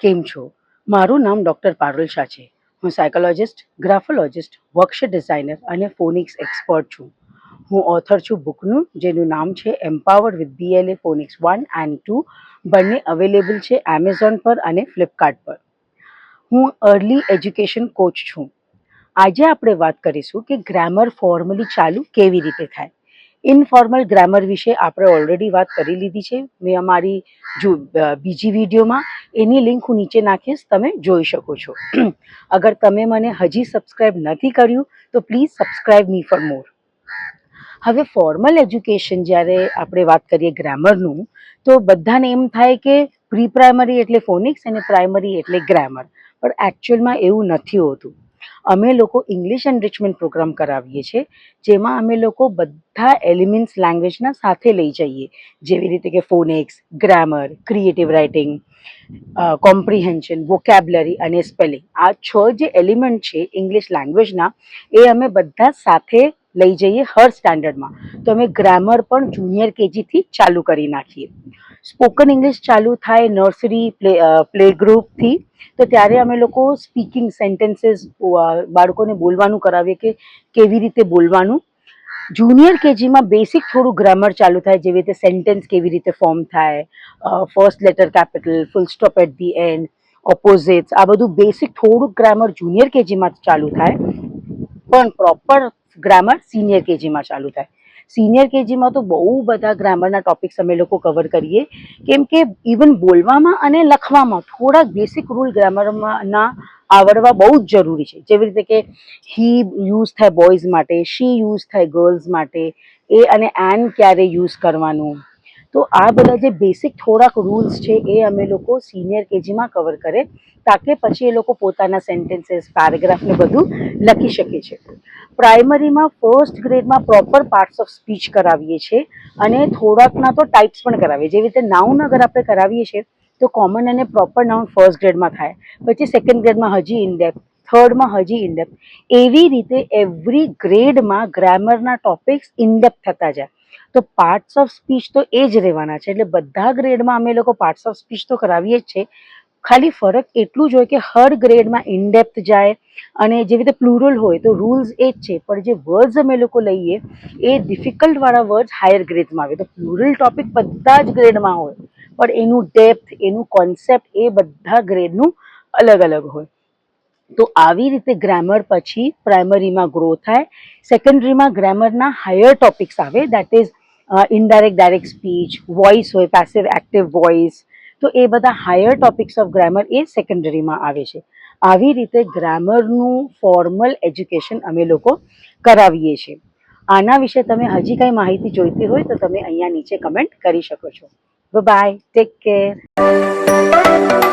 કેમ છો? મારું નામ ડૉક્ટર પારુલ શાહ છે. હું સાયકોલોજિસ્ટ, ગ્રાફોલોજિસ્ટ, વર્કશોપ ડિઝાઇનર અને ફોનિક્સ એક્સપર્ટ છું. હું ઓથર છું બુકનું, જેનું નામ છે empowered with BLA phonics 1 and 2. બંને અવેલેબલ છે એમેઝોન પર અને ફ્લિપકાર્ટ પર. હું અર્લી એજ્યુકેશન કોચ છું. આજે આપણે વાત કરીશું કે ગ્રામર ફોર્મલી ચાલુ કેવી રીતે થાય. ઇનફોર્મલ ગ્રામર વિશે આપણે ઓલરેડી વાત કરી લીધી છે. મેં અમારી બીજી વિડીયોમાં એની લિંક હું નીચે નાખીશ, તમે જોઈ શકો છો. અગર તમે મને હજી સબસ્ક્રાઈબ નથી કર્યું તો please subscribe me for more. હવે ફોર્મલ એજ્યુકેશન જ્યારે આપણે વાત કરીએ ગ્રામરનું, તો બધાને એમ થાય કે પ્રી પ્રાઇમરી એટલે ફોનિક્સ અને પ્રાઇમરી એટલે ગ્રામર, પણ એકચ્યુઅલમાં એવું નથી હોતું. અમે લોકો ઇંગ્લિશ એનરિચમેન્ટ પ્રોગ્રામ કરાવીએ છીએ, જેમાં અમે લોકો બધા એલિમેન્ટ્સ લેંગ્વેજના સાથે લઈ જઈએ, જેવી રીતે કે phonics, grammar, creative writing, comprehension, vocabulary અને સ્પેલિંગ. આ 6 જે એલિમેન્ટ છે ઇંગ્લિશ લેંગ્વેજના, એ અમે બધા સાથે લઈ જઈએ હર સ્ટાન્ડર્ડમાં. તો અમે ગ્રામર પણ જુનિયર KGથી ચાલુ કરી નાખીએ. સ્પોકન ઇંગ્લિશ ચાલુ થાય નર્સરી પ્લે ગ્રુપથી, તો ત્યારે અમે લોકો સ્પીકિંગ સેન્ટેન્સીસ બાળકોને બોલવાનું કરાવીએ કે કેવી રીતે બોલવાનું. જુનિયર KGમાં બેસિક થોડું ગ્રામર ચાલુ થાય, જેવી રીતે સેન્ટેન્સ કેવી રીતે ફોર્મ થાય, first letter capital, full stop at the end, opposites, આ બધું બેસિક થોડુંક ગ્રામર જુનિયર KGમાં ચાલુ થાય, પણ પ્રોપર ગ્રામર સિનિયર KGમાં ચાલુ થાય. સિનિયર KGમાં તો બહુ બધા ગ્રામરના ટોપિક્સ અમે લોકો કવર કરીએ, કેમ કે ઇવન બોલવામાં અને લખવામાં થોડાક બેસિક રૂલ ગ્રામરમાં આવડવા બહુ જ જરૂરી છે. જેવી રીતે કે હી યુઝ થાય બોયઝ માટે, શી યુઝ થાય ગર્લ્સ માટે, એ અને એન ક્યારે યુઝ કરવાનું. તો આ બધા જે બેસિક થોડાક રૂલ્સ છે એ અમે લોકો સિનિયર KGમાં કવર કરે, તાકે પછી એ લોકો પોતાના સેન્ટેન્સીસ, પેરેગ્રાફને બધું લખી શકે છે. પ્રાઇમરીમાં ફર્સ્ટ ગ્રેડમાં પ્રોપર પાર્ટ્સ ઓફ સ્પીચ કરાવીએ છીએ, અને થોડાકના તો ટાઈપ્સ પણ કરાવીએ. જેવી રીતે નાઉન અગર આપણે કરાવીએ છીએ તો કોમન અને પ્રોપર નાઉન ફર્સ્ટ ગ્રેડમાં થાય, પછી સેકન્ડ ગ્રેડમાં હજી ઇનડેપ્થ, થર્ડમાં હજી ઇનડેપ્થ. એવી રીતે એવરી ગ્રેડમાં ગ્રામરના ટોપિક્સ ઇનડેપ્થ થતા જાય. તો પાર્ટ્સ ઓફ સ્પીચ તો એ જ રહેવાના છે. એટલે બધા ગ્રેડમાં અમે લોકો પાર્ટ્સ ઓફ સ્પીચ તો કરાવીએ જ છે. ખાલી ફરક એટલું જ હોય કે હર ગ્રેડમાં ઇનડેપ્થ જાય, અને જેવી રીતે પ્લુરલ હોય તો રૂલ્સ એ જ છે, પણ જે વર્ડ્સ અમે લોકો લઈએ એ ડિફિકલ્ટવાળા વર્ડ્સ હાયર ગ્રેડમાં આવે. તો પ્લુરલ ટોપિક બધા જ ગ્રેડમાં હોય, પણ એનું ડેપ્થ, એનું કોન્સેપ્ટ એ બધા ગ્રેડનું અલગ અલગ હોય. તો આવી રીતે ગ્રામર પછી પ્રાઇમરીમાં ગ્રો થાય. સેકન્ડરીમાં ગ્રામરના હાયર ટોપિક્સ આવે, that is indirect direct speech, voice હોય, પેસિવ એક્ટિવ વોઇસ. તો એ બધા હાયર ટોપિક્સ ઓફ ગ્રામર એ સેકન્ડરીમાં આવે છે. આવી રીતે ગ્રામરનું ફોર્મલ એજ્યુકેશન અમે લોકો કરાવીએ છીએ. આના વિશે તમે હજી કંઈ માહિતી જોઈતી હોય તો તમે અહીંયા નીચે કમેન્ટ કરી શકો છો. Bye, take care.